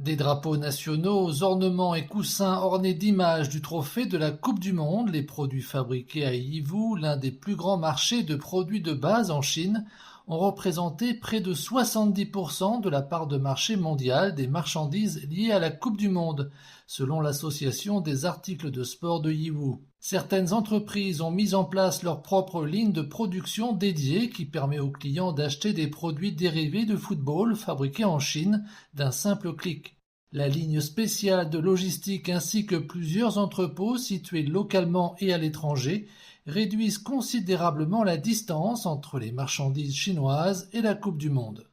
Des drapeaux nationaux aux ornements et coussins ornés d'images du trophée de la Coupe du Monde, les produits fabriqués à Yiwu, l'un des plus grands marchés de produits de base en Chine, ont représenté près de 70% de la part de marché mondiale des marchandises liées à la Coupe du Monde, selon l'Association des articles de sport de Yiwu. Certaines entreprises ont mis en place leur propre ligne de production dédiée qui permet aux clients d'acheter des produits dérivés de football fabriqués en Chine d'un simple clic. La ligne spéciale de logistique ainsi que plusieurs entrepôts situés localement et à l'étranger réduisent considérablement la distance entre les marchandises chinoises et la Coupe du Monde.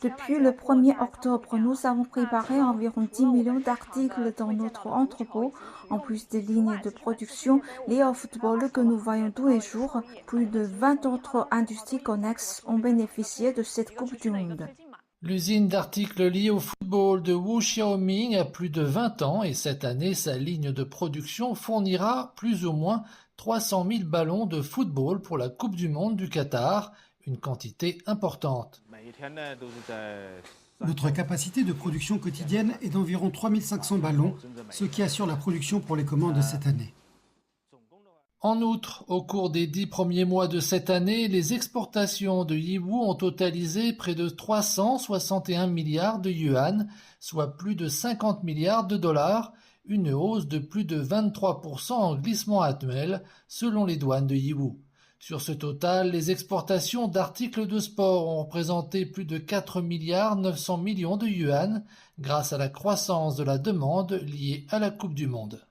Depuis le 1er octobre, nous avons préparé environ 10 millions d'articles dans notre entrepôt. En plus des lignes de production liées au football que nous voyons tous les jours, plus de 20 autres industries connexes ont bénéficié de cette Coupe du Monde. L'usine d'articles liés au football de Wu Xiaoming a plus de 20 ans et cette année, sa ligne de production fournira plus ou moins 300 000 ballons de football pour la Coupe du Monde du Qatar, une quantité importante. Notre capacité de production quotidienne est d'environ 3500 ballons, ce qui assure la production pour les commandes de cette année. En outre, au cours des 10 premiers mois de cette année, les exportations de Yiwu ont totalisé près de 361 milliards de yuan, soit plus de 50 milliards de dollars, une hausse de plus de 23% en glissement annuel, selon les douanes de Yiwu. Sur ce total, les exportations d'articles de sport ont représenté plus de 4 milliards 900 millions de yuan, grâce à la croissance de la demande liée à la Coupe du Monde.